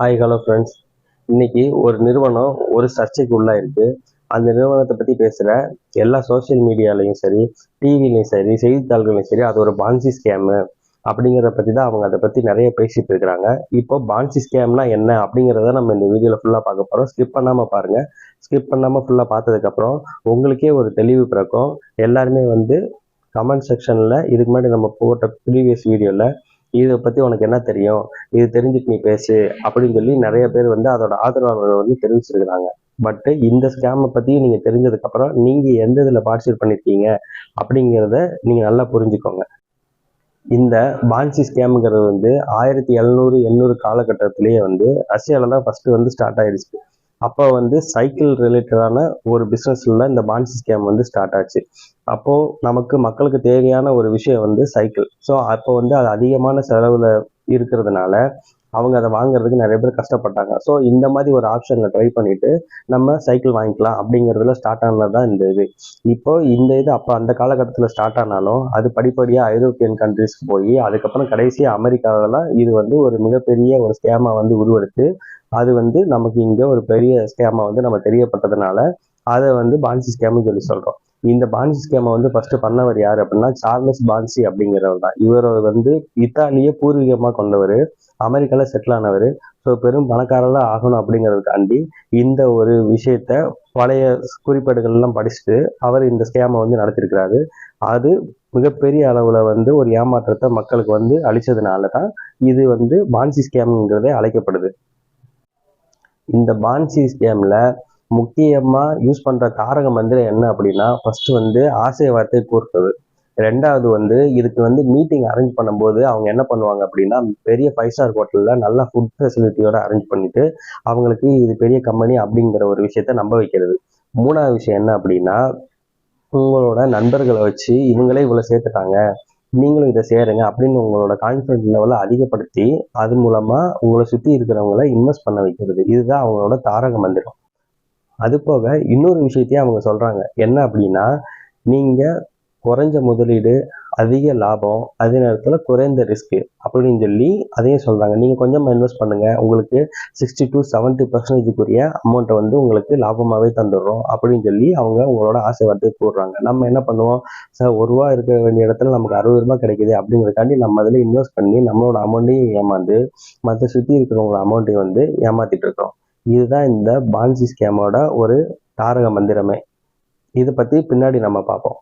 Hi hello friends. இன்னைக்கு ஒரு நிறுவனம் ஒரு சர்ச்சைக்கு உள்ளாயிருக்கு. அந்த நிறுவனத்தை பற்றி பேசுகிற எல்லா சோஷியல் மீடியாலையும் சரி, டிவிலையும் சரி, செய்தித்தாள்களையும் சரி, அது ஒரு பான்சி ஸ்கேமு அப்படிங்கிறத பற்றி தான் அவங்க அதை பற்றி நிறைய பேசிட்டு இருக்கிறாங்க. இப்போ பான்சி ஸ்கேம்னா என்ன அப்படிங்கிறத நம்ம இந்த வீடியோவில் ஃபுல்லாக பார்க்க போகிறோம். ஸ்கிப் பண்ணாமல் பாருங்கள். ஸ்கிப் பண்ணாமல் ஃபுல்லாக பார்த்ததுக்கப்புறம் உங்களுக்கே ஒரு தெளிவு பிறக்கும். எல்லாருமே கமெண்ட் செக்ஷனில் இதுக்கு முன்னாடி நம்ம போட்ட ப்ரீவியஸ் வீடியோவில் இதை பற்றி உனக்கு என்ன தெரியும், இது தெரிஞ்சுட்டு நீ பேசு அப்படின்னு சொல்லி நிறைய பேர் அதோட ஆதரவாளர்கள் தெரிவிச்சிருக்கிறாங்க. பட் இந்த ஸ்கேமை பற்றி நீங்கள் தெரிஞ்சதுக்கப்புறம் நீங்கள் எந்த இதில் பார்ட்டிசிபேட் பண்ணியிருக்கீங்க அப்படிங்கிறத நீங்கள் நல்லா புரிஞ்சுக்கோங்க. இந்த பான்சி ஸ்கேமுங்கிறது 1700-800 காலகட்டத்திலேயே ரஷ்யாவில் தான் ஃபஸ்ட்டு ஸ்டார்ட் ஆயிடுச்சு. அப்போ சைக்கிள் ரிலேட்டடான ஒரு பிஸ்னஸ்ல இந்த பான்சி ஸ்கேம் ஸ்டார்ட் ஆச்சு. அப்போ நமக்கு மக்களுக்கு தேவையான ஒரு விஷயம் சைக்கிள். ஸோ அப்போ அது அதிகமான செலவுல இருக்கிறதுனால அவங்க அதை வாங்குறதுக்கு நிறைய பேர் கஷ்டப்பட்டாங்க. ஸோ இந்த மாதிரி ஒரு ஆப்ஷனில் ட்ரை பண்ணிட்டு நம்ம சைக்கிள் வாங்கிக்கலாம் அப்படிங்கிறதுல ஸ்டார்ட் ஆனது தான் இந்த இது. இப்போ இந்த இது அப்போ அந்த காலகட்டத்தில் ஸ்டார்ட் ஆனாலும் அது படிப்படியாக ஐரோப்பியன் கண்ட்ரிஸ்க்கு போய் அதுக்கப்புறம் கடைசியாக அமெரிக்காவில் இது ஒரு மிகப்பெரிய ஒரு ஸ்கேமாக உருவெடுத்து அது நமக்கு இங்கே ஒரு பெரிய ஸ்கேமாக நம்ம தெரியப்பட்டதுனால அதை பான்சி ஸ்கேம்னு சொல்லி சொல்கிறோம். இந்த பான்சி ஸ்கேமை ஃபர்ஸ்ட் பண்ணவர் யார் அப்படின்னா சார்லஸ் பான்சி அப்படிங்கிறவர் தான். இவர் இத்தாலிய பூர்வீகமாக கொண்டவர், அமெரிக்காவில் செட்டில் ஆனவர். ஸோ பெரும் பணக்காரராக ஆகணும் அப்படிங்கிறதுக்காண்டி இந்த ஒரு விஷயத்த பழைய குறிப்பேடுகள்லாம் படிச்சுட்டு அவர் இந்த ஸ்கேமை நடத்திருக்கிறாரு. அது மிகப்பெரிய அளவில் ஒரு ஏமாற்றத்தை மக்களுக்கு அளிச்சதுனால தான் இது பான்சி ஸ்கேம்ங்கிறதே அழைக்கப்படுது. இந்த பான்சி ஸ்கேம்ல முக்கியமா யூஸ் பண்ற தாரக மந்திரம் என்ன அப்படின்னா, ஃபர்ஸ்ட் ஆசை வார்த்தை கூறுறது. ரெண்டாவது இதுக்கு மீட்டிங் அரேஞ்ச் பண்ணும்போது அவங்க என்ன பண்ணுவாங்க அப்படின்னா, பெரிய 5 ஸ்டார் ஹோட்டல்ல நல்லா ஃபுட் ஃபெசிலிட்டியோட அரேஞ்ச் பண்ணிட்டு அவங்களுக்கு இது பெரிய கம்பெனி அப்படிங்கிற ஒரு விஷயத்த நம்ப வைக்கிறது. மூணாவது விஷயம் என்ன அப்படின்னா, உங்களோட நண்பர்களை வச்சு இவங்களே இவ்வளவு சேர்த்துட்டாங்க, நீங்களும் இதை சேருங்க அப்படின்னு உங்களோட கான்ஃபிடன்ஸ் லெவலை அதிகப்படுத்தி அது மூலமா உங்களை சுத்தி இருக்கிறவங்கள இன்வெஸ்ட் பண்ண வைக்கிறது. இதுதான் அவங்களோட தாரக மந்திரம். அது போக இன்னொரு விஷயத்தையும் அவங்க சொல்றாங்க. என்ன அப்படின்னா, நீங்க குறைஞ்ச முதலீடு, அதிக லாபம், அதே நேரத்துல குறைந்த ரிஸ்க் அப்படின்னு சொல்லி அதையும் சொல்றாங்க. நீங்க கொஞ்சமா இன்வெஸ்ட் பண்ணுங்க, உங்களுக்கு 60-70% அமௌண்ட்டை உங்களுக்கு லாபமாவே தந்துடுறோம் அப்படின்னு சொல்லி அவங்க உங்களோட ஆசை வார்த்தை கூடுறாங்க. நம்ம என்ன பண்ணுவோம், சார் ₹1 இருக்க வேண்டிய இடத்துல நமக்கு ₹60 கிடைக்குது அப்படிங்கிறதுக்காண்டி நம்ம அதில் இன்வெஸ்ட் பண்ணி நம்மளோட அமௌண்ட்டையும் ஏமாந்து மற்ற சுற்றி இருக்கிறவங்களோட அமௌண்ட்டையும் ஏமாத்திட்டு இருக்கோம். இதுதான் இந்த பான்சி ஸ்கேமோட ஒரு தாரக மந்திரமே. இதை பத்தி பின்னாடி நம்ம பார்ப்போம்.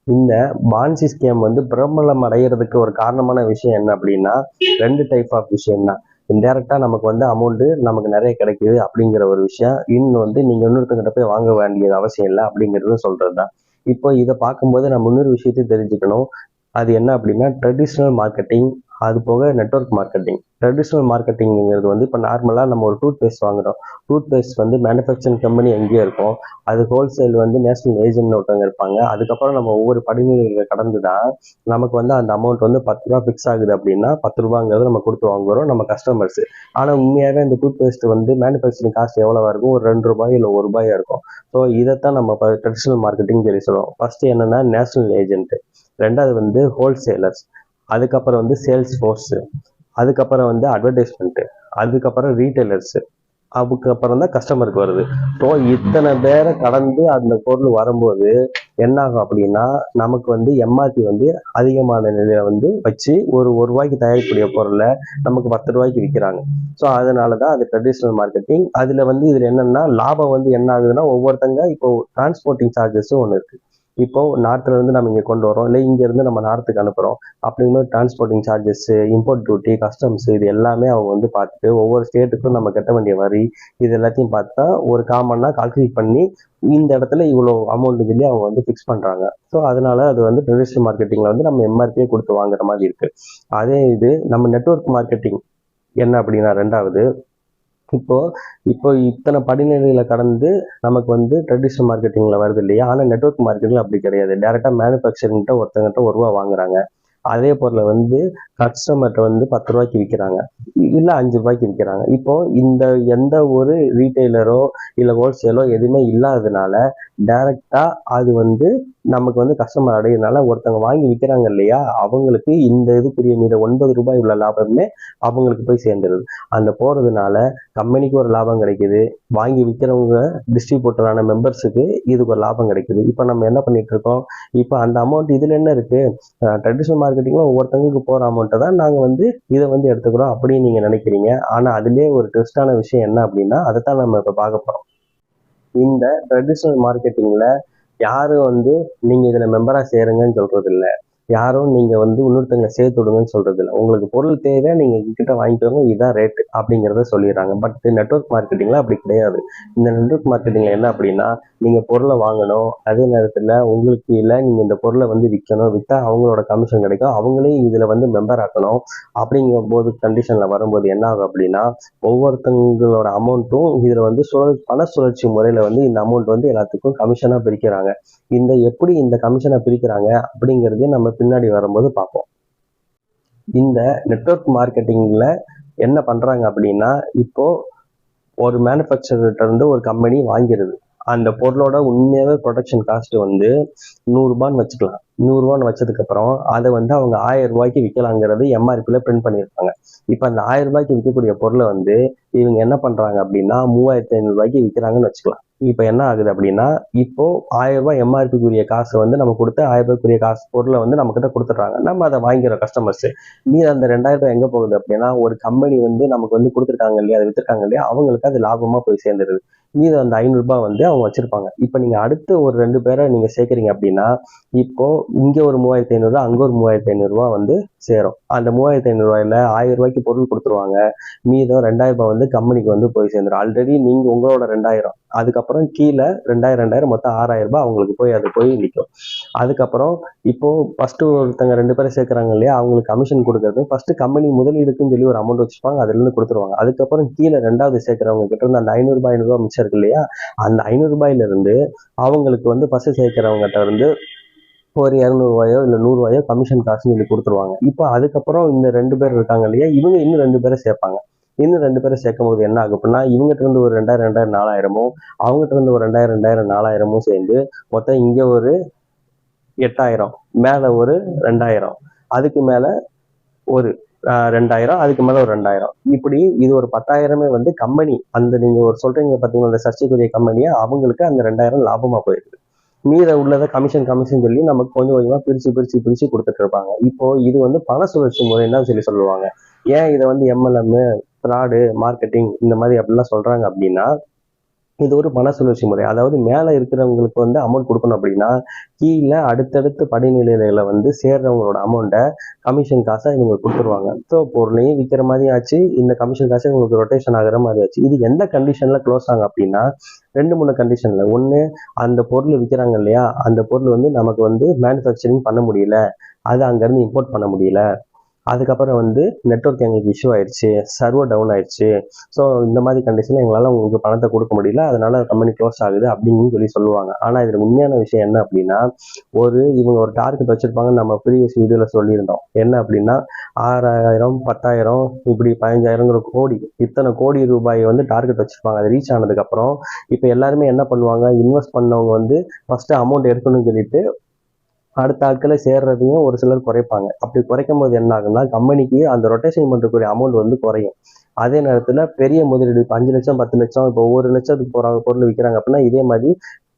இந்த பான்சி ஸ்கேம் பிரபலம் அடைகிறதுக்கு ஒரு காரணமான விஷயம் என்ன அப்படின்னா, 2 டைப் ஆஃப் விஷயம் தான். இன்டைரக்டா நமக்கு அமௌண்ட் நமக்கு நிறைய கிடைக்குது அப்படிங்கிற ஒரு விஷயம். இன்னும் நீங்க இன்னொருத்தங்கிட்ட போய் வாங்க வேண்டியது அவசியம் இல்லை அப்படிங்கிறது சொல்றதுதான். இப்போ இதை பார்க்கும்போது நம்ம இன்னொரு விஷயத்தையும் தெரிஞ்சுக்கணும். அது என்ன அப்படின்னா, ட்ரெடிஷ்னல் மார்க்கெட்டிங், அது போக நெட்வொர்க் மார்க்கெட்டிங். ட்ரெடிஷ்னல் மார்க்கெட்டிங்கிறது இப்போ நார்மலாக நம்ம ஒரு டூத் பேஸ்ட் வாங்குறோம். டூத் பேஸ்ட் மேனுஃபேக்சரிங் கம்பெனி எங்கேயோ இருக்கும், அது ஹோல்சேல் நேஷனல் ஏஜென்ட்னு ஒருத்தவங்க இருப்பாங்க. அதுக்கப்புறம் நம்ம ஒவ்வொரு படிநிலைகளை கடந்து தான் நமக்கு அந்த அமௌண்ட் ₹10 ஃபிக்ஸ் ஆகுது அப்படின்னா ₹10 நம்ம கொடுத்து வாங்குறோம் நம்ம கஸ்டமர்ஸ். ஆனால் உண்மையாகவே இந்த டூத் பேஸ்ட் மேனுஃபேக்சரிங் காஸ்ட் எவ்வளவா இருக்கும், ஒரு ₹2 இல்லை ₹1 இருக்கும். ஸோ இதைத்தான் நம்ம ட்ரெடிஷ்னல் மார்க்கெட்டிங் சொல்லி சொல்லுவோம். ஃபர்ஸ்ட் என்னன்னா நேஷனல் ஏஜென்ட், ரெண்டாவது ஹோல்சேலர்ஸ், அதுக்கப்புறம் சேல்ஸ் ஃபோர்ஸ், அதுக்கப்புறம் அட்வர்டைஸ்மெண்ட், அதுக்கப்புறம் ரீட்டைலர்ஸ், அதுக்கப்புறம் தான் கஸ்டமருக்கு வருது. ஸோ இத்தனை பேரை கடந்து அந்த பொருள் வரும்போது என்ன ஆகும் அப்படின்னா, நமக்கு எம்ஆர்பி அதிகமான நிலையில வச்சு ஒரு ₹1 தயாரிக்கக்கூடிய பொருளை நமக்கு ₹10 விற்கிறாங்க. ஸோ அதனாலதான் அது ட்ரெடிஷ்னல் மார்க்கெட்டிங். இதுல என்னன்னா லாபம் என்ன ஆகுதுன்னா, ஒவ்வொருத்தங்க இப்போ டிரான்ஸ்போர்ட்டிங் சார்ஜஸும் ஒன்று இருக்கு. இப்போ நார்த்ல இருந்து நம்ம இங்க கொண்டு வரோம், இல்லை இங்க இருந்து நம்ம நார்த்துக்கு அனுப்புறோம் அப்படிங்கும்போது transporting charges, import duty, customs, இது எல்லாமே அவங்க பார்த்துட்டு ஒவ்வொரு ஸ்டேட்டுக்கும் நம்ம கட்ட வேண்டிய வரி இது எல்லாத்தையும் பார்த்தா ஒரு காமனா கால்குலேட் பண்ணி இந்த இடத்துல இவ்வளோ அமௌண்ட் சொல்லி அவங்க ஃபிக்ஸ் பண்றாங்க. ஸோ அதனால அது ட்ரெடிஷனல் மார்க்கெட்டிங்ல நம்ம எம்ஆர்பியே கொடுத்து வாங்குற மாதிரி இருக்கு. அதே இது நம்ம நெட்வொர்க் மார்க்கெட்டிங் என்ன அப்படின்னா, ரெண்டாவது இப்போ இத்தனை படிநிலைகளை கடந்து நமக்கு ட்ரெடிஷனல் மார்க்கெட்டிங்ல வருது இல்லையா. ஆனா நெட்வொர்க் மார்க்கெட்டிங்ல அப்படி கிடையாது. டைரக்டா மேனுஃபேக்சரிங்கிட்ட ஒருத்தங்கிட்ட ₹1 வாங்குறாங்க, அதே பொருளை வந்து கஸ்டமர்கிட்ட வந்து 10 ரூபாய்க்கு விற்கிறாங்க, இல்லை 5 ரூபாய்க்கு விற்கிறாங்க. இப்போ இந்த எந்த ஒரு ரீட்டைலரோ இல்லை ஹோல்சேலோ எதுவுமே இல்லாததுனால டைரக்டா அது வந்து நமக்கு வந்து கஸ்டமர் அடையிறதுனால ஒருத்தவங்க வாங்கி விற்கிறாங்க இல்லையா, அவங்களுக்கு இந்த இதுக்குரிய மீத 9 ரூபாய் உள்ள லாபமே அவங்களுக்கு போய் சேர்ந்துருது. அந்த போறதுனால கம்பெனிக்கு ஒரு லாபம் கிடைக்குது, வாங்கி விற்கிறவங்க டிஸ்ட்ரிபியூட்டரான மெம்பர்ஸுக்கு இதுக்கு ஒரு லாபம் கிடைக்குது. இப்போ நம்ம என்ன பண்ணிட்டு இருக்கோம், இப்போ அந்த அமௌண்ட் இதுல என்ன இருக்கு, ட்ரெடிஷனல் மார்க்கெட்டிங்ல ஒவ்வொருத்தவங்களுக்கு போற அமௌண்ட்டை தான் நாங்க வந்து இதை வந்து எடுத்துக்கிறோம் அப்படின்னு நீங்க நினைக்கிறீங்க. ஆனா அதுலயே ஒரு ட்விஸ்டான விஷயம் என்ன அப்படின்னா, அதைத்தான் நம்ம இப்ப பார்க்க போறோம். இந்த ட்ரெடிஷனல் மார்க்கெட்டிங்ல யாரும் வந்து நீங்க இதுல மெம்பரா சேருங்கன்னு சொல்றது இல்ல, யாரும் நீங்க வந்து இன்னொருத்தவங்களை சேர்த்து விடுங்கன்னு சொல்றது இல்லை. உங்களுக்கு பொருள் தேவை, நீங்க கிட்ட வாங்கிக்கோங்க, இதுதான் ரேட் அப்படிங்கிறத சொல்லிடுறாங்க. பட் நெட்வொர்க் மார்க்கெட்டிங்ல அப்படி கிடையாது. இந்த நெட்வொர்க் மார்க்கெட்டிங்ல என்ன அப்படின்னா, நீங்க பொருளை வாங்கணும், அதே நேரத்துல உங்களுக்கு இல்லை நீங்க இந்த பொருளை வந்து விற்கணும், விற்றா அவங்களோட கமிஷன் கிடைக்கும், அவங்களையும் இதுல வந்து மெம்பர் ஆக்கணும். அப்படிங்கும் போது கண்டிஷன்ல வரும்போது என்ன ஆகும் அப்படின்னா, ஒவ்வொருத்தங்களோட அமௌண்ட்டும் இதுல வந்து பண சுழற்சி முறையில வந்து இந்த அமௌண்ட் வந்து எல்லாத்துக்கும் கமிஷனா பிரிக்கிறாங்க. எப்படி இந்த கமிஷனை பிரிக்கிறாங்க அப்படிங்கறதையும் நம்ம பின்னாடி வரும்போது பார்ப்போம். இந்த நெட்வொர்க் மார்க்கெட்டிங்ல என்ன பண்றாங்க அப்படின்னா, இப்போ ஒரு மேனுஃபேக்சரர்கிட்ட இருந்து ஒரு கம்பெனி வாங்கிருது, அந்த பொருளோட உண்மையாவே ப்ரொடக்ஷன் காஸ்ட் வந்து 100 ரூபான்னு வச்சுக்கலாம். 100 ரூபான்னு வச்சதுக்கு அப்புறம் அதை வந்து அவங்க 1000 ரூபாய்க்கு விற்கலாங்கிறது எம்ஆர்பில பிரிண்ட் பண்ணியிருப்பாங்க. இப்ப அந்த 1000 ரூபாய்க்கு விற்கக்கூடிய பொருளை வந்து இவங்க என்ன பண்றாங்க அப்படின்னா 3500 ரூபாய்க்கு விற்கிறாங்கன்னு வச்சுக்கலாம். இப்ப என்ன ஆகுது அப்படின்னா, இப்போ 1000 ரூபாய் எம்ஆர்பிக்குரிய காசு வந்து நம்ம கொடுத்து 1000 ரூபாய்க்குரிய காசு பொருளை வந்து நம்ம கிட்ட கொடுத்துட்றாங்க, நம்ம அதை வாங்கிக்கிறோம் கஸ்டமர்ஸ். மீது அந்த 2000 ரூபாய் எங்க போகுது அப்படின்னா, ஒரு கம்பெனி வந்து நமக்கு வந்து கொடுத்துருக்காங்க இல்லையா, அதை வித்துருக்காங்க இல்லையா, அவங்களுக்கு அது லாபமா போய் சேர்ந்துருது. மீது அந்த 500 ரூபாய் வந்து அவங்க வச்சிருப்பாங்க. இப்ப நீங்க அடுத்து ஒரு 2 பேரை நீங்க சேர்க்கறீங்க அப்படின்னா, இப்போ இங்க ஒரு 3500 அங்க ஒரு 3500 வந்து சேரும். அந்த 3500 1000 ரூபாய்க்கு பொருள் கொடுத்துருவாங்க, மீதம் 2000 வந்து கம்பெனிக்கு வந்து போய் சேர்ந்துடும். ஆல்ரெடி நீங்க உங்களோட 2000, அதுக்கப்புறம் கீழே 2000 மொத்தம் 6000 அவங்களுக்கு போய் அது போய் நிற்கும். அதுக்கப்புறம் இப்போ ஃபர்ஸ்ட் ஒருத்தங்க 2 பேரை சேர்க்கறாங்க இல்லையா, அவங்களுக்கு கமிஷன் கொடுக்கறது ஃபர்ஸ்ட் கம்பெனி முதலீடுக்குன்னு சொல்லி ஒரு அமௌண்ட் வச்சுப்பாங்க, அதுல இருந்து கொடுத்துருவாங்க. அதுக்கப்புறம் கீழே 2வது சேர்க்கிறவங்க கிட்ட இருந்து அந்த 500 மிச்சம் இருக்கு இல்லையா, அந்த 500 இருந்து அவங்களுக்கு வந்து ஃபர்ஸ்ட் சேர்க்கிறவங்ககிட்ட இருந்து ஒரு 200 இல்லை 100 கமிஷன் காசுன்னு சொல்லி கொடுத்துருவாங்க. இப்போ அதுக்கப்புறம் இந்த 2 பேர் இருக்காங்க இல்லையா, இவங்க இன்னும் 2 பேரை சேர்ப்பாங்க. இன்னும் 2 பேரை சேர்க்கும் போது என்ன ஆகும் அப்படின்னா, இவங்ககிட்ட இருந்து ஒரு 2000 4000 அவங்ககிட்ட இருந்து ஒரு 2000 4000 சேர்ந்து மொத்தம் இங்க ஒரு 8000, மேல ஒரு 2000, அதுக்கு மேல ஒரு 2000, அதுக்கு மேல ஒரு 2000, இப்படி இது ஒரு 10,000 வந்து கம்பெனி, அந்த நீங்க ஒரு சொல்றீங்க பாத்தீங்கன்னா அந்த சர்ச்சைக்குரிய கம்பெனியா, அவங்களுக்கு அந்த 2000 லாபமா போயிருக்கு. மீத உள்ளதை கமிஷன் சொல்லி நமக்கு கொஞ்சம் கொஞ்சமா பிரிச்சு கொடுத்துட்டு இருப்பாங்க. இப்போ இது வந்து பண சுழற்சி முறைன்னு சொல்லி சொல்லுவாங்க. ஏன் இதை வந்து எம்எல்எம், ஃப்ராடு, மார்க்கெட்டிங் இந்த மாதிரி அப்படிலாம் சொல்றாங்க அப்படின்னா, இது ஒரு பண சுழற்சி முறை. அதாவது மேல இருக்கிறவங்களுக்கு வந்து அமௌண்ட் கொடுக்கணும் அப்படின்னா, கீழே அடுத்தடுத்த படிநிலையில வந்து சேர்றவங்களோட அமௌண்ட்டை கமிஷன் காசை இவங்க கொடுத்துருவாங்க. ஸோ பொருளையும் விற்கிற மாதிரி ஆச்சு, இந்த கமிஷன் காசை இவங்களுக்கு ரொட்டேஷன் ஆகிற மாதிரி ஆச்சு. இது எந்த கண்டிஷன்ல க்ளோஸ் ஆகும் அப்படின்னா, 2-3 கண்டிஷன்ல. ஒண்ணு, அந்த பொருள் விற்கிறாங்க இல்லையா, அந்த பொருள் வந்து நமக்கு வந்து மேனுஃபேக்சரிங் பண்ண முடியல, அது அங்கிருந்து இம்போர்ட் பண்ண முடியல, அதுக்கப்புறம் வந்து நெட்வொர்க் எங்களுக்கு இஷ்யூ ஆயிடுச்சு, சர்வர் டவுன் ஆயிடுச்சு, ஸோ இந்த மாதிரி கண்டிஷன்ல எங்களால் உங்களுக்கு பணத்தை கொடுக்க முடியல, அதனால கம்பெனி க்ளோஸ் ஆகுது அப்படின்னு சொல்லி சொல்லுவாங்க. ஆனா இதுல உண்மையான விஷயம் என்ன அப்படின்னா, இவங்க ஒரு டார்கெட் வச்சிருப்பாங்க. நம்ம ப்ரீவியஸ் வீடியோல சொல்லியிருந்தோம் என்ன அப்படின்னா, 6000 10,000 இப்படி 15,000 கோடி, இத்தனை கோடி ரூபாய் வந்து டார்கெட் வச்சிருப்பாங்க. அது ரீச் ஆனதுக்கு அப்புறம் இப்ப எல்லாருமே என்ன பண்ணுவாங்க, இன்வெஸ்ட் பண்ணவங்க வந்து ஃபர்ஸ்ட் அமௌண்ட் எடுக்கணும்னு சொல்லிட்டு அடுத்த ஆட்களை சேர்றதையும் ஒரு சிலர் குறைப்பாங்க. அப்படி குறைக்கும் போது என்ன ஆகும்னா, கம்பெனிக்கு அந்த ரொட்டேஷன் பண்றதுக்குரிய அமௌண்ட் வந்து குறையும். அதே நேரத்துல பெரிய முதலீடு, இப்போ 5 லட்சம் 10 லட்சம், இப்போ 1 லட்சத்துக்கு போறாங்க பொருள் விற்கிறாங்க அப்படின்னா, இதே மாதிரி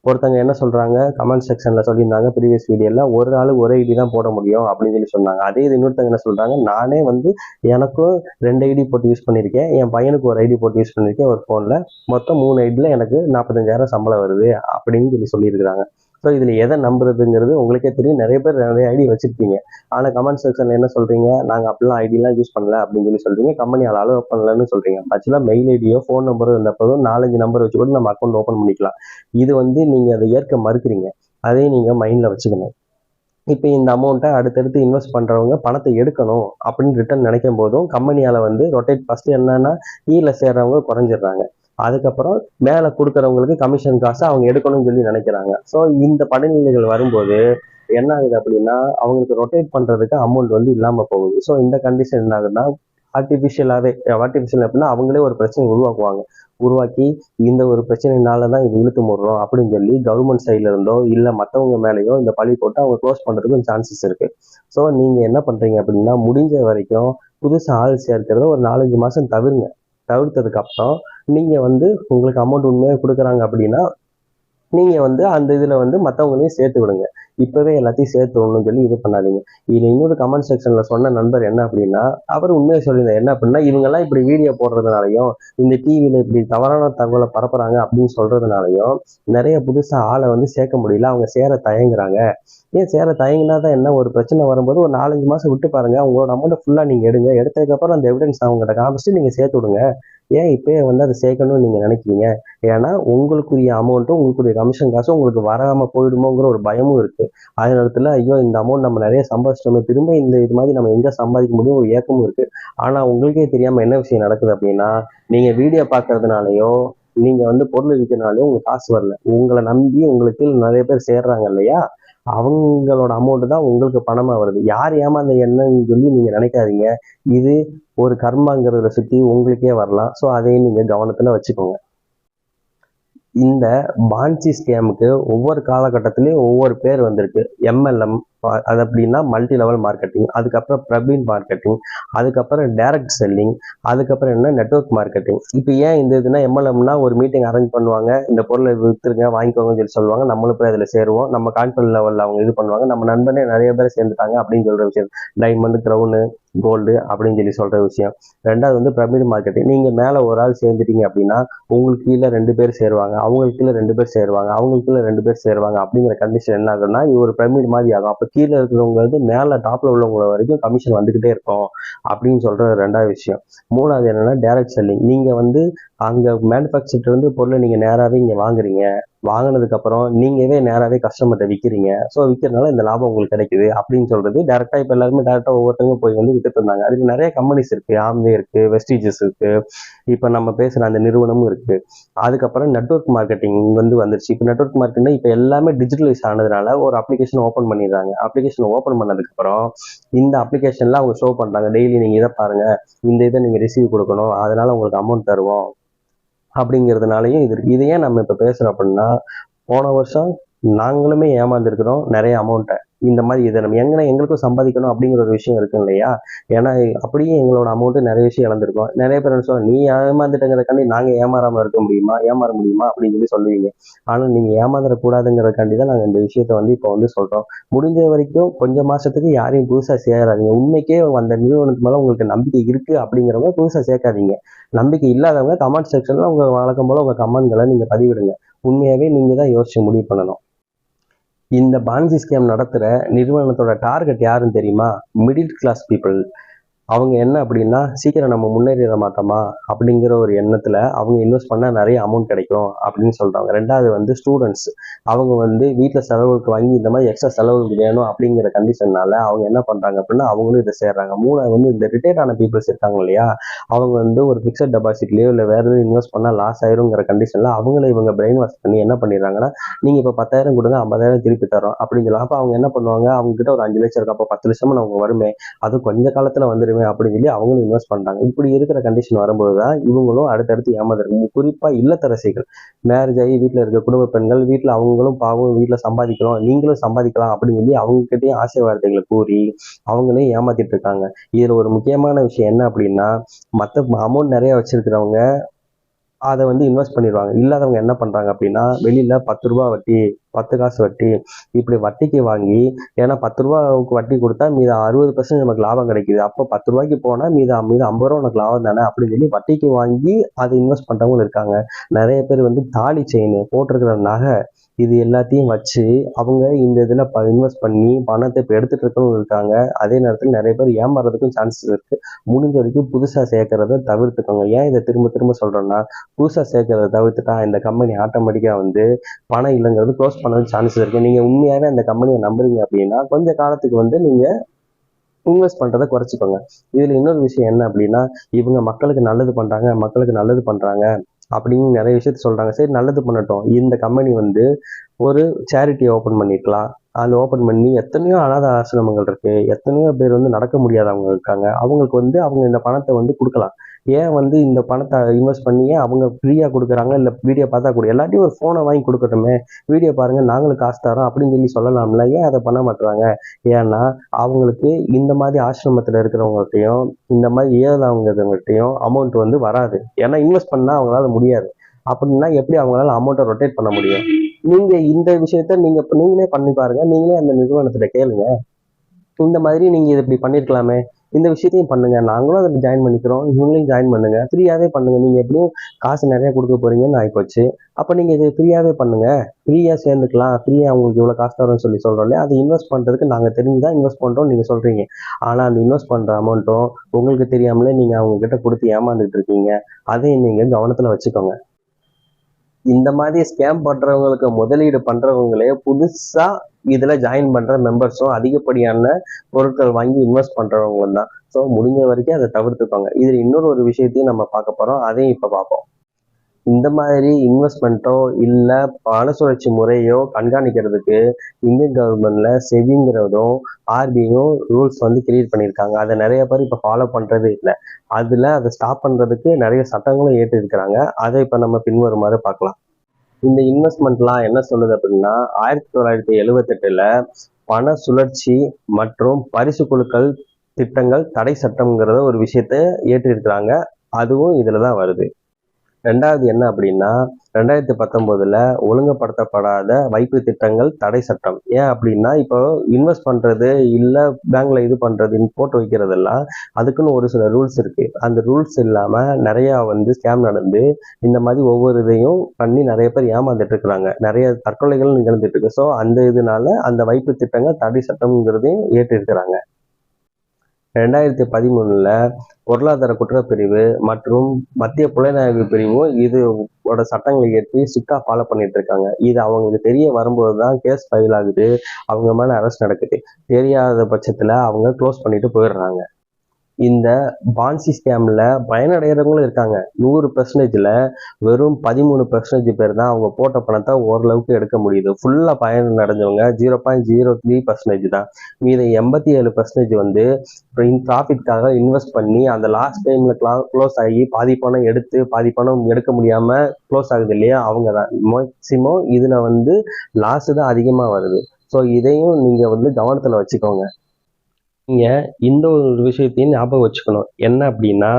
ஒருத்தங்க என்ன சொல்றாங்க, கமெண்ட் செக்ஷன்ல சொல்லியிருந்தாங்க ப்ரீவியஸ் வீடியோல, ஒரு ஆளுக்கு ஒரு ஐடி தான் போட முடியும் அப்படின்னு சொல்லி சொன்னாங்க. அதே இது இன்னொருத்தங்க என்ன சொல்றாங்க, நானே வந்து எனக்கும் 2 ஐடி போட்டு யூஸ் பண்ணியிருக்கேன், என் பையனுக்கு ஒரு ஐடி போட்டு யூஸ் பண்ணியிருக்கேன் ஒரு போன்ல, மொத்தம் 3 ஐடியில எனக்கு 45,000 சம்பளம் வருது அப்படின்னு சொல்லியிருக்கிறாங்க. ஸோ இதுல எதை நம்புறதுங்கிறது உங்களுக்கே தெரியும். நிறைய பேர் நிறைய ஐடி வச்சிருப்பீங்க, ஆனா கமெண்ட் செக்ஷன்ல என்ன சொல்றீங்க, நாங்க அப்படிலாம் ஐடிலாம் யூஸ் பண்ணல அப்படின்னு சொல்றீங்க, கம்பெனியால் அலோவ் பண்ணலன்னு சொல்றீங்க. ஆக்சுவலா மெயில் ஐடியோ ஃபோன் நம்பரோ இருந்தப்போதும் 4-5 நம்பர் வச்சு கூட நம்ம அக்கௌண்ட் ஓப்பன் பண்ணிக்கலாம். இது வந்து நீங்க அதை ஏற்க மறுக்கிறீங்க, அதையும் நீங்க மைண்ட்ல வச்சுக்கணும். இப்போ இந்த அமௌண்ட்டை அடுத்தடுத்து இன்வெஸ்ட் பண்றவங்க பணத்தை எடுக்கணும் அப்படின்னு ரிட்டர்ன் நினைக்கும் போதும் கம்பெனியால வந்து ரொட்டேட் ஃபர்ஸ்ட் என்னன்னா, கீழே சேர்றவங்க குறைஞ்சிடுறாங்க, அதுக்கப்புறம் மேல கொடுக்கறவங்களுக்கு கமிஷன் காசு அவங்க எடுக்கணும்னு சொல்லி நினைக்கிறாங்க. ஸோ இந்த படிநிலைகள் வரும்போது என்ன ஆகுது அப்படின்னா அவங்களுக்கு ரொட்டேட் பண்றதுக்கு அமௌண்ட் வந்து இல்லாம போகுது. ஸோ இந்த கண்டிஷன் என்ன ஆகுதுன்னா ஆர்டிஃபிஷியல் அப்படின்னா அவங்களே ஒரு பிரச்சனை உருவாக்குவாங்க. உருவாக்கி இந்த ஒரு பிரச்சனைனால தான் இது இழுத்து மூடுறோம் அப்படின்னு சொல்லி கவர்மெண்ட் சைட்ல இருந்தோ இல்லை மற்றவங்க மேலேயோ இந்த பழி போட்டு அவங்க க்ளோஸ் பண்றதுக்கும் சான்சஸ் இருக்கு. ஸோ நீங்க என்ன பண்றீங்க அப்படின்னா முடிஞ்ச வரைக்கும் புதுசா ஆள் சேர்க்கிறத ஒரு 4-5 மாசம் தவிருங்க. தவிர்த்ததுக்கு அப்புறம் நீங்க வந்து உங்களுக்கு அமௌண்ட் உண்மையாக கொடுக்குறாங்க அப்படின்னா நீங்க வந்து அந்த இதுல வந்து மத்தவங்களையும் சேர்த்து விடுங்க. இப்பவே எல்லாத்தையும் சேர்த்து விடணும்னு சொல்லி இது பண்ணாதீங்க. இதுல இன்னொரு கமெண்ட் செக்ஷன்ல சொன்ன நண்பர் என்ன அப்படின்னா, அவர் உண்மையை சொல்லியிருந்தார். என்ன அப்படின்னா, இவங்க எல்லாம் இப்படி வீடியோ போடுறதுனாலயும் இந்த டிவியில இப்படி தவறான தகவலை பரப்புறாங்க அப்படின்னு சொல்றதுனாலயும் நிறைய புதுசா ஆளை வந்து சேர்க்க முடியல. அவங்க சேர தயங்குறாங்க. ஏன் சேர தயங்கினாதான் என்ன, ஒரு பிரச்சனை வரும்போது ஒரு 4-5 மாசம் விட்டு பாருங்க. உங்களோட அமௌண்ட் ஃபுல்லா நீங்க எடுங்க. எடுத்ததுக்கு அப்புறம் அந்த எவிடன்ஸ் அவங்ககிட்ட காமிச்சிட்டு நீங்க சேர்த்து விடுங்க. ஏன் இப்பயே வந்து அதை சேர்க்கணும்னு நீங்க நினைக்கிறீங்க? ஏன்னா உங்களுக்குரிய அமௌண்ட்டும் உங்களுக்குரிய கமிஷன் காசும் உங்களுக்கு வராம போயிடுமோங்கிற ஒரு பயமும் இருக்கு. அதே நேரத்துல ஐயோ இந்த அமௌண்ட் நம்ம நிறைய சம்பாதிச்சிட்டோமே, திரும்ப இந்த இது மாதிரி நம்ம எங்க சம்பாதிக்க முடியும் ஒரு ஏக்கமும் இருக்கு. ஆனா உங்களுக்கே தெரியாம என்ன விஷயம் நடக்குது அப்படின்னா, நீங்க வீடியோ பாக்குறதுனாலயோ நீங்க வந்து பொருள் விற்கிறதுனாலயோ உங்களுக்கு காசு வரல. உங்களை நம்பி உங்களுக்கு நிறைய பேர் சேர்றாங்க இல்லையா, அவங்களோட அமௌண்ட் தான் உங்களுக்கு பணமா வருது. யார் ஏமாந்த என்னன்னு சொல்லி நீங்க நினைக்காதீங்க. இது ஒரு கர்மாங்கிறத சுத்தி உங்களுக்கே வரலாம். ஸோ அதையும் நீங்க கவனத்துல வச்சுக்கோங்க. இந்த பான்சி ஸ்கேமுக்கு ஒவ்வொரு காலகட்டத்திலையும் ஒவ்வொரு பேர் வந்திருக்கு. எம்எல்எம் அது அப்படின்னா மல்டி லெவல் மார்க்கெட்டிங், அதுக்கப்புறம் பிரபீன் மார்க்கெட்டிங், அதுக்கப்புறம் டைரக்ட் செல்லிங், அதுக்கப்புறம் என்ன நெட்வொர்க் மார்க்கெட்டிங். இப்போ ஏன் இந்த இதுனா எம்எல்எம்னா ஒரு மீட்டிங் அரேஞ்ச் பண்ணுவாங்க, இந்த பொருளை வித்துருங்க வாங்கிக்கோங்கன்னு சொல்லி சொல்லுவாங்க, நம்மளும் போய் அதில் சேருவோம், நம்ம கான்ஃபிடன்ஸ் லெவலில் அவங்க இது பண்ணுவாங்க, நம்ம நண்பனே நிறைய பேர் சேர்ந்துட்டாங்க அப்படின்னு சொல்ற விஷயம். டைமண்ட், கிரவுனு, கோல்டு அப்படின்னு சொல்லி சொல்ற விஷயம். ரெண்டாவது வந்து பிரமிட் மார்க்கெட்டிங். நீங்க மேல ஒரு ஆள் சேர்ந்துட்டீங்க அப்படின்னா உங்களுக்கு கீழே 2 பேர் சேருவாங்க, அவங்களுக்கு கீழே 2 பேர் சேருவாங்க, அவங்களுக்கு கீழே 2 பேர் சேருவாங்க. அப்படிங்கிற கண்டிஷன் என்ன ஆகுதுன்னா இது ஒரு பிரமிட் மாதிரி ஆகும். அப்ப கீழே இருக்கிறவங்க வந்து மேல டாப்ல உள்ளவங்க வரைக்கும் கமிஷன் வந்துகிட்டே இருக்கும் அப்படின்னு சொல்ற ரெண்டாவது விஷயம். மூணாவது என்னன்னா டைரக்ட் செல்லிங். நீங்க வந்து அங்க மேனுஃபேக்சர் வந்து பொருளை நீங்க நேராவே இங்க வாங்குறீங்க, வாங்கினதுக்கு அப்புறம் நீங்கவே நேராவே கஸ்டமர்கிட்ட விற்கிறீங்க. ஸோ விற்கிறதுனால இந்த லாபம் உங்களுக்கு கிடைக்குது அப்படின்னு சொல்றது டேரக்டா. இப்போ எல்லாருமே டேரக்டா ஒவ்வொருத்தவங்க போய் வந்து வித்துட்டு இருந்தாங்க. அதுக்கு நிறைய கம்பெனிஸ் இருக்கு, ஆம்வே இருக்கு, வெஸ்டீஜஸ் இருக்கு, இப்போ நம்ம பேசுற அந்த நிறுவனமும் இருக்கு. அதுக்கப்புறம் நெட்வொர்க் மார்க்கெட்டிங் வந்து வந்துருச்சு. இப்போ நெட்வொர்க் மார்க்கெட்டிங் இப்போ எல்லாமே டிஜிட்டலைஸ் ஆனதுனால ஒரு அப்ளிகேஷன் ஓப்பன் பண்ணிடுறாங்க. அப்ளிகேஷன் ஓப்பன் பண்ணதுக்கு அப்புறம் இந்த அப்ளிகேஷன்ல அவங்க ஷோ பண்றாங்க, டெய்லி நீங்க இதை பாருங்க, இந்த இதை நீங்க ரிசீவ் கொடுக்கணும், அதனால உங்களுக்கு அமௌண்ட் தருவோம் அப்படிங்கிறதுனாலயும் இது இருக்கு. இது ஏன் நம்ம இப்ப பேசுறோம் அப்படின்னா, போன வருஷம் நாங்களுமே ஏமாந்துருக்கிறோம் நிறைய அமௌண்ட்டை. இந்த மாதிரி இதை நம்ம எங்களுக்கும் சம்பாதிக்கணும் அப்படிங்கிற ஒரு விஷயம் இருக்கு இல்லையா. ஏன்னா அப்படியே எங்களோட அமௌண்ட் நிறைய விஷயம் இழந்திருக்கோம். நிறைய பேர் என்ன சொல்லுவாங்க, நீ ஏமாந்துட்டங்கிறதுக்காண்டி நாங்க ஏமாறாம இருக்க முடியுமா, ஏமாற முடியுமா அப்படின்னு சொல்லி சொல்லுவீங்க. ஆனா நீங்க ஏமாந்துடக்கூடாதுங்கிறதுக்காண்டி தான் நாங்க இந்த விஷயத்த வந்து இப்போ வந்து சொல்றோம். முடிஞ்ச வரைக்கும் கொஞ்சம் மாசத்துக்கு யாரையும் புதுசா சேராதீங்க. உண்மைக்கே அந்த நிறுவனத்து மேல உங்களுக்கு நம்பிக்கை இருக்கு அப்படிங்கிறவங்க புதுசா சேர்க்காதீங்க. நம்பிக்கை இல்லாதவங்க கமெண்ட் செக்ஷன்ல உங்க வழக்கம் போல உங்க கமெண்ட்களை நீங்க பதிவிடுங்க. உண்மையாவே நீங்க தான் யோசிச்சு முடிவு பண்ணணும். இந்த பான்சி ஸ்கேம் நடத்துற நிறுவனத்தோட டார்கெட் யாருன்னு தெரியுமா? Middle class people. அவங்க என்ன அப்படின்னா சீக்கிரம் நம்ம முன்னேறிட மாட்டோமா அப்படிங்கிற ஒரு எண்ணத்துல அவங்க இன்வெஸ்ட் பண்ணா நிறைய அமௌண்ட் கிடைக்கும் அப்படின்னு சொல்றாங்க. ரெண்டாவது வந்து ஸ்டூடெண்ட்ஸ். அவங்க வந்து வீட்டுல செலவுக்கு வாங்கி இந்த மாதிரி எக்ஸ்ட்ரா செலவுக்கு வேணும் அப்படிங்கிற கண்டிஷன்னால அவங்க என்ன பண்றாங்க அப்படின்னா அவங்களும் இதை சேர்றாங்க. மூணாவது வந்து இந்த ரிட்டையர்ட் ஆன பீப்புள்ஸ் இருக்காங்க இல்லையா, அவங்க வந்து ஒரு பிக்சட் டெபாசிட்லயோ இல்லை வேற எதுவும் இன்வெஸ்ட் பண்ணா லாஸ் ஆயிருங்கிற கண்டிஷன்ல அவங்கள இவங்க பிரெயின் வாஷ் பண்ணி என்ன பண்ணிடுறாங்கன்னா, நீங்க இப்ப 10,000 கொடுங்க, 50,000 திருப்பி தரோம் அப்படின்னு சொல்லலாம். அப்ப அவங்க என்ன பண்ணுவாங்க, அவங்க கிட்ட ஒரு 5 லட்சம் இருக்கு, அப்ப 10 லட்சமா அவங்க வருமே, அது கொஞ்ச காலத்துல வந்துருமே அப்படின்னு சொல்லி அவங்களும் இன்வெஸ்ட் பண்றாங்க. இப்படி இருக்கிற கண்டிஷன் வரும்போதுதான் இவங்களும் அடுத்தடுத்து ஏமாந்துருக்காங்க. குறிப்பா இல்லத்தரசிகள், மேரேஜ் ஆகி வீட்டுல இருக்க குடும்ப பெண்கள், வீட்டுல அவங்களும் பாவம் வீட்டுல சம்பாதிக்கலாம், நீங்களும் சம்பாதிக்கலாம் அப்படின்னு சொல்லி அவங்க கிட்டயும் ஆசை வார்த்தைகளை கூறி அவங்களையும் ஏமாத்திட்டு இருக்காங்க. இதுல ஒரு முக்கியமான விஷயம் என்ன அப்படின்னா, மத்த அமௌண்ட் நிறைய வச்சிருக்கிறவங்க அதை வந்து இன்வெஸ்ட் பண்ணிடுவாங்க. இல்லாதவங்க என்ன பண்றாங்க அப்படின்னா வெளியில 10 ரூபாய் வட்டி, 10 காசு வட்டி, இப்படி வட்டிக்கு வாங்கி, ஏன்னா 10 ரூபாய்க்கு வட்டி கொடுத்தா மீது 60% நமக்கு லாபம் கிடைக்குது, அப்போ 10 ரூபாய்க்கு போனா மீது 50 ரூபா உனக்கு லாபம் தானே அப்படின்னு சொல்லி வட்டிக்கு வாங்கி அதை இன்வெஸ்ட் பண்றவங்க இருக்காங்க. நிறைய பேர் வந்து தாலி செயின், போட்டிருக்கிற நகை, இது எல்லாத்தையும் வச்சு அவங்க இந்த இதுல இன்வெஸ்ட் பண்ணி பணத்தை இப்ப எடுத்துட்டு இருக்கவங்க இருக்காங்க. அதே நேரத்தில் நிறைய பேர் ஏமாறதுக்கும் சான்சஸ் இருக்கு. முடிஞ்ச வரைக்கும் புதுசா சேர்க்கறத தவிர்த்துக்கோங்க. ஏன் இதை திரும்ப திரும்ப சொல்றேன்னா, புதுசா சேர்க்கறத தவிர்த்துட்டா இந்த கம்பெனி ஆட்டோமேட்டிக்கா வந்து பணம் இல்லைங்கிறது க்ளோஸ் பண்ணது சான்சஸ் இருக்கு. நீங்க உண்மையாவே அந்த கம்பெனியை நம்புறீங்க அப்படின்னா கொஞ்ச காலத்துக்கு வந்து நீங்க இன்வெஸ்ட் பண்றதை குறைச்சிக்கோங்க. இதுல இன்னொரு விஷயம் என்ன அப்படின்னா, இவங்க மக்களுக்கு நல்லது பண்றாங்க, மக்களுக்கு நல்லது பண்றாங்க அப்படின்னு நிறைய விஷயத்த சொல்றாங்க. சரி நல்லது பண்ணட்டும். இந்த கம்பெனி வந்து ஒரு சேரிட்டி ஓபன் பண்ணிக்கலாம், அந்த ஓப்பன் பண்ணி எத்தனையோ அனாதை ஆசிரமங்கள் இருக்கு, எத்தனையோ பேர் வந்து நடக்க முடியாதவங்க இருக்காங்க. அவங்களுக்கு வந்து அவங்க இந்த பணத்தை வந்து கொடுக்கலாம். ஏன் வந்து இந்த பணத்தை இன்வெஸ்ட் பண்ணியே அவங்க ஃப்ரீயா கொடுக்குறாங்க, இல்ல வீடியோ பார்த்தா கூட எல்லாத்தையும் ஒரு போனை வாங்கி கொடுக்கட்டுமே, வீடியோ பாருங்க நாங்களும் காசு தரோம் அப்படின்னு சொல்லி சொல்லலாம்ல, ஏன் அதை பண்ண மாட்டாங்க? ஏன்னா அவங்களுக்கு இந்த மாதிரி ஆசிரமத்துல இருக்கிறவங்ககிட்டையும் இந்த மாதிரி ஏழாவங்ககிட்டையும் அமௌண்ட் வந்து வராது. ஏன்னா இன்வெஸ்ட் பண்ணா அவங்களால முடியாது. அப்படின்னா எப்படி அவங்களால அமௌண்ட்டை ரொட்டேட் பண்ண முடியும்? நீங்க இந்த விஷயத்த நீங்களே பண்ணி பாருங்க. நீங்களே அந்த நிறுவனத்துல கேளுங்க. இந்த மாதிரி நீங்க இது இப்படி பண்ணிருக்கலாமே, இந்த விஷயத்தையும் பண்ணுங்க, நாங்களும் அதுல ஜாயின் பண்ணிக்கிறோம், இவங்களையும் ஜாயின் பண்ணுங்க, ஃப்ரீயாவே பண்ணுங்க. நீங்க எப்படியும் காசு நிறைய கொடுக்க போறீங்கன்னு ஆயிப்போச்சு. அப்ப நீங்க இது ஃப்ரீயாவே பண்ணுங்க, ஃப்ரீயா சேர்ந்துக்கலாம், ஃப்ரீயா உங்களுக்கு இவ்வளவு காசு தரோம்னு சொல்றோம் இல்லையா, அது இன்வெஸ்ட் பண்றதுக்கு நாங்க தெரிஞ்சுதான் இன்வெஸ்ட் பண்றோம் நீங்க சொல்றீங்க. ஆனா அந்த இன்வெஸ்ட் பண்ற அமௌண்ட்டும் உங்களுக்கு தெரியாமலே நீங்க அவங்க கிட்ட கொடுத்து ஏமாந்துட்டு இருக்கீங்க. அதையும் நீங்க கவனத்துல வச்சுக்கோங்க. இந்த மாதிரி ஸ்கேம் பண்றவங்களுக்கு முதலீடு பண்றவங்களே புதுசா இதுல ஜாயின் பண்ற மெம்பர்ஸும் அதிகப்படியான பொருட்கள் வாங்கி இன்வெஸ்ட் பண்றவங்க தான். ஸோ முடிஞ்ச வரைக்கும் அதை தவிர்த்துக்கோங்க. இதுல இன்னொரு ஒரு விஷயத்தையும் நம்ம பார்க்க போறோம், அதையும் இப்ப பார்ப்போம். இந்த மாதிரி இன்வெஸ்ட்மெண்ட்டோ இல்ல பண சுழற்சி முறையோ கண்காணிக்கிறதுக்கு இந்தியன் கவர்மெண்ட்ல செபிங்கிறதும் ஆர்பியும் ரூல்ஸ் வந்து கிரியேட் பண்ணியிருக்காங்க. அதை நிறைய பேர் இப்ப ஃபாலோ பண்றதே இல்லை. அதுல அதை ஸ்டாப் பண்றதுக்கு நிறைய சட்டங்களும் ஏற்றி இருக்கிறாங்க. அதை இப்ப நம்ம பின்வருமாறு பார்க்கலாம். இந்த இன்வெஸ்ட்மெண்ட்லாம் என்ன சொல்லுது அப்படின்னா, 1978ல பண சுழற்சி மற்றும் பரிசு குழுக்கள் திட்டங்கள் தடை சட்டம்ங்கிறத ஒரு விஷயத்த ஏற்றிருக்கிறாங்க. அதுவும் இதுலதான் வருது. ரெண்டாவது என்ன அப்படின்னா, 2019ல ஒழுங்குபடுத்தப்படாத வைப்பு திட்டங்கள் தடை சட்டம். ஏன் அப்படின்னா, இப்போ இன்வெஸ்ட் பண்றது இல்ல பேங்க்ல இது பண்றதுன்னு போட்டு வைக்கிறதெல்லாம் அதுக்குன்னு ஒரு சில ரூல்ஸ் இருக்கு. அந்த ரூல்ஸ் இல்லாம நிறைய வந்து ஸ்கேம் நடந்து இந்த மாதிரி ஒவ்வொரு இதையும் பண்ணி நிறைய பேர் ஏமாந்துட்டு இருக்கிறாங்க. நிறைய தற்கொலைகள் நிகழ்ந்துட்டு இருக்கு. ஸோ அந்த இதனால அந்த வைப்பு திட்டங்கள் தடை சட்டம்ங்கிறதையும் ஏற்றிருக்கிறாங்க. 2013ல பொருளாதார குற்றப்பிரிவு மற்றும் மத்திய புலனாய்வு பிரிவும் இதோட சட்டங்களை ஏற்றி ஸ்ட்ரிக்டா ஃபாலோ பண்ணிட்டு இருக்காங்க. இது அவங்களுக்கு தெரிய வரும்போதுதான் கேஸ் ஃபைல் ஆகுது, அவங்க மேல அரெஸ்ட் நடக்குது. தெரியாத பட்சத்துல அவங்க க்ளோஸ் பண்ணிட்டு போயிடுறாங்க. இந்த பான்சி ஸ்கேம்ல பயனடைகிறவங்களும் இருக்காங்க. 100%ல வெறும் 13% பேர் தான் அவங்க போட்ட பணத்தை ஓரளவுக்கு எடுக்க முடியுது. ஃபுல்லா பயன் அடைஞ்சவங்க 0.03% தான். மீத 87% வந்து ப்ராஃபிட்காக இன்வெஸ்ட் பண்ணி அந்த லாஸ்ட் டைம்ல க்ளோஸ் ஆகி பாதி பணம் எடுத்து பாதி பணம் எடுக்க முடியாம க்ளோஸ் ஆகுது இல்லையா, அவங்க தான் மேக்சிமம் இதுல வந்து லாஸ் தான் அதிகமா வருது. ஸோ இதையும் நீங்க வந்து கவனத்துல வச்சுக்கோங்க. நீங்க இந்த ஒரு விஷயத்தையும் ஞாபகம் வச்சுக்கணும். என்ன அப்படின்னா,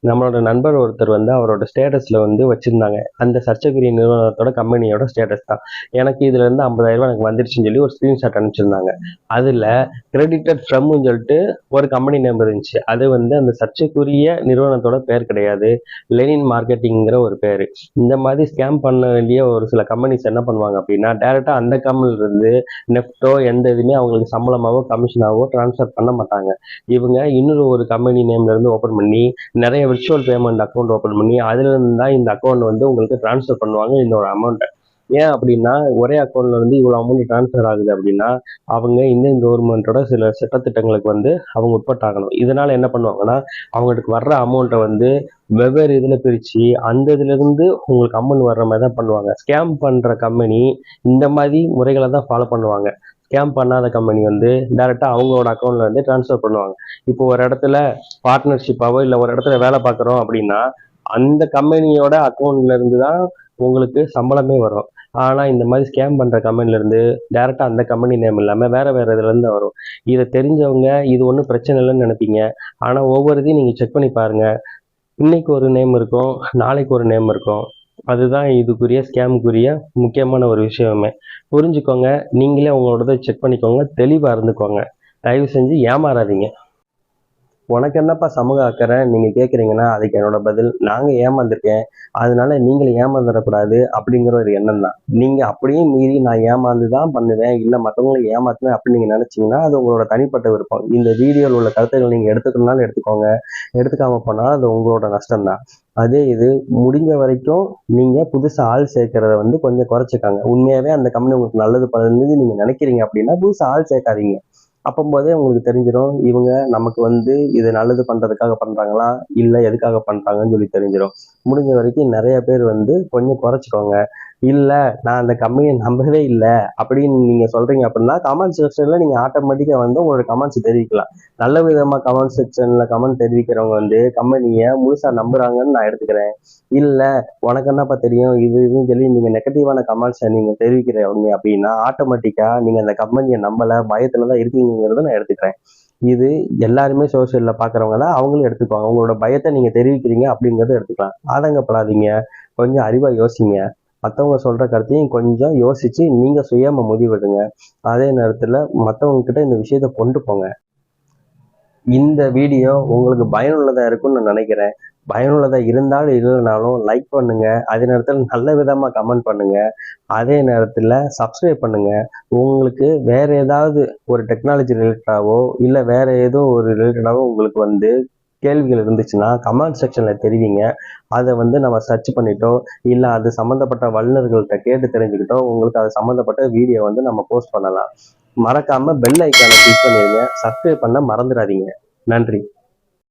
நம்மளோட நண்பர் ஒருத்தர் வந்து அவரோட ஸ்டேட்டஸ்ல வந்து வச்சிருந்தாங்க. அந்த சர்ச்சைக்குரிய நிறுவனத்தோட கம்பெனியோட ஸ்டேட்டஸ் தான். எனக்கு இதுல இருந்து 50,000 எனக்கு வந்துருச்சுன்னு சொல்லி ஒரு ஸ்கிரீன்ஷாட் அனுப்பிச்சிருந்தாங்க. அதுல கிரெடிட்டட் ஃப்ரம்னு சொல்லிட்டு ஒரு கம்பெனி நேம் இருந்துச்சு. அது வந்து அந்த சர்ச்சைக்குரிய நிறுவனத்தோட பேர் கிடையாது, லெனின் மார்க்கெட்டிங்கிற ஒரு பேரு. இந்த மாதிரி ஸ்கேம் பண்ண வேண்டிய ஒரு சில கம்பெனிஸ் என்ன பண்ணுவாங்க அப்படின்னா, டைரக்டா அந்த கம்பெனில இருந்து நெஃப்டோ எந்த இதுவுமே அவங்களுக்கு சம்பளமாவோ கமிஷனாவோ டிரான்ஸ்ஃபர் பண்ண மாட்டாங்க. இவங்க இன்னொரு ஒரு கம்பெனி நேம்ல இருந்து ஓபன் பண்ணி நிறைய விர்ச்சுவல் பேமெண்ட் அக்கௌண்ட் ஓபன் பண்ணி அதுல இருந்து தான் இந்த அக்கௌண்ட் வந்து உங்களுக்கு டிரான்ஸ்ஃபர் பண்ணுவாங்க இந்த ஒரு அமௌண்ட்டை. ஏன் அப்படின்னா, ஒரே அக்கௌண்ட்ல இருந்து இவ்வளவு அமௌண்ட் டிரான்ஸ்ஃபர் ஆகுது அப்படின்னா அவங்க இந்தியன் கவர்மெண்டோட சில சட்டத்திட்டங்களுக்கு வந்து அவங்க உட்பட்டாகணும். இதனால என்ன பண்ணுவாங்கன்னா, அவங்களுக்கு வர்ற அமௌண்ட்டை வந்து வெவ்வேறு இதுல பிரிச்சு அந்த இதுல இருந்து உங்களுக்கு அமௌண்ட் வர்ற மாதிரி தான் பண்ணுவாங்க. ஸ்கேம் பண்ற கம்பெனி இந்த மாதிரி முறைகளை தான் ஃபாலோ பண்ணுவாங்க. ஸ்கேம் பண்ணாத கம்பெனி வந்து டைரக்டா அவங்களோட அக்கௌண்ட்ல இருந்து டிரான்ஸ்ஃபர் பண்ணுவாங்க. இப்போ ஒரு இடத்துல பார்ட்னர்ஷிப்பாவோ இல்ல ஒரு இடத்துல வேலை பார்க்குறோம் அப்படின்னா அந்த கம்பெனியோட அக்கௌண்ட்ல இருந்து தான் உங்களுக்கு சம்பளமே வரும். ஆனா இந்த மாதிரி ஸ்கேம் பண்ற கம்பெனில இருந்து டைரக்டா அந்த கம்பெனி நேம் இல்லாம வேற வேற இதுல இருந்து வரும். இதை தெரிஞ்சவங்க இது ஒன்றும் பிரச்சனை இல்லைன்னு நினைப்பீங்க. ஆனா ஒவ்வொரு இதையும் நீங்க செக் பண்ணி பாருங்க. இன்னைக்கு ஒரு நேம் இருக்கும், நாளைக்கு ஒரு நேம் இருக்கும். அதுதான் இதுக்குரிய ஸ்கேமுக்குரிய முக்கியமான ஒரு விஷயமே. புரிஞ்சுக்கோங்க. நீங்களே உங்களோடதை செக் பண்ணிக்கோங்க, தெளிவா இருந்துக்கோங்க. தயவு செஞ்சு ஏமாறாதீங்க. உனக்கு என்னப்பா சமூக அக்கறை நீங்க கேக்குறீங்கன்னா அதுக்கு என்னோட பதில், நாங்க ஏமாந்துருக்கேன், அதனால நீங்களும் ஏமாந்துடக்கூடாது அப்படிங்கிற ஒரு எண்ணம் தான். நீங்க அப்படியே மீறி நான் ஏமாந்துதான் பண்ணுவேன், இல்ல மற்றவங்களை ஏமாத்துவேன் அப்படின்னு நீங்க நினைச்சீங்கன்னா அது உங்களோட தனிப்பட்ட விருப்பம். இந்த வீடியோவில் உள்ள கருத்துக்கள் நீங்க எடுத்துக்கணும்னாலும் எடுத்துக்கோங்க, எடுத்துக்காம போனாலும் அது உங்களோட நஷ்டம் தான். அதே இது முடிஞ்ச வரைக்கும் நீங்க புதுசா ஆள் சேர்க்கறத வந்து கொஞ்சம் குறைச்சிக்காங்க. உண்மையாவே அந்த கம்பெனி உங்களுக்கு நல்லது பண்ணுது நீங்க நினைக்கிறீங்க அப்படின்னா புதுசா ஆள் சேர்க்காதீங்க. அப்பம்போதே உங்களுக்கு தெரிஞ்சிடும் இவங்க நமக்கு வந்து இது நல்லது பண்றதுக்காக பண்றாங்களா இல்ல எதுக்காக பண்றாங்கன்னு சொல்லி தெரிஞ்சிடும். முடிஞ்ச வரைக்கும் நிறைய பேர் வந்து கொஞ்சம் குறைச்சிக்கோங்க. இல்ல நான் அந்த கம்பெனியை நம்பவே இல்லை அப்படின்னு நீங்க சொல்றீங்க அப்படின்னா கமெண்ட் செக்ஷன்ல நீங்க ஆட்டோமேட்டிக்கா வந்து உங்களோட கமெண்ட்ஸ் தெரிவிக்கலாம். நல்ல விதமா கமெண்ட் செக்ஷன்ல கமெண்ட் தெரிவிக்கிறவங்க வந்து கம்பெனியை முழுசா நம்புறாங்கன்னு நான் எடுத்துக்கிறேன். இல்ல உனக்கு என்னப்பா தெரியும் இது இதுன்னு சொல்லி நீங்க நெகட்டிவான கமெண்ட்ஸை நீங்க தெரிவிக்கிறீங்க அப்படின்னா ஆட்டோமேட்டிக்கா நீங்க அந்த கம்பெனியை நம்பல பயத்துலதான் இருக்கீங்கிறத நான் எடுத்துக்கிறேன். இது எல்லாருமே சோசியல்ல பாக்குறவங்க தான் அவங்களும் எடுத்துக்குவாங்க. உங்களோட பயத்தை நீங்க தெரிவிக்கிறீங்க அப்படிங்கறத எடுத்துக்கலாம். ஆதங்கப்படாதீங்க. கொஞ்சம் அறிவா யோசிங்க. மத்தவங்க சொல்ற கருத்தையும் கொஞ்சம் யோசிச்சு நீங்க சுயமா முடிவெடுங்க. அதே நேரத்துல மத்தவங்க கிட்ட இந்த விஷயத்த கொண்டு போங்க. இந்த வீடியோ உங்களுக்கு பயனுள்ளதா இருக்கும்னு நான் நினைக்கிறேன். பயனுள்ளதா இருந்தாலும் இல்லைனாலும் லைக் பண்ணுங்க. அதே நேரத்தில் நல்ல விதமா கமெண்ட் பண்ணுங்க. அதே நேரத்தில் சப்ஸ்கிரைப் பண்ணுங்க. உங்களுக்கு வேற ஏதாவது ஒரு டெக்னாலஜி ரிலேட்டடாவோ இல்லை வேற ஏதோ ஒரு ரிலேட்டடாவோ உங்களுக்கு வந்து கேள்விகள் இருந்துச்சுன்னா கமெண்ட் செக்ஷன்ல தெரிவிங்க. அதை வந்து நம்ம சர்ச் பண்ணிட்டோ இல்லை அது சம்மந்தப்பட்ட வல்லுநர்கள்ட்ட கேட்டு தெரிஞ்சுக்கிட்டோ உங்களுக்கு அது சம்மந்தப்பட்ட வீடியோ வந்து நம்ம போஸ்ட் பண்ணலாம். மறக்காம பெல் ஐக்கானை கிளிக் பண்ணிடுங்க. சப்ஸ்கிரைப் பண்ண மறந்துடாதீங்க. நன்றி.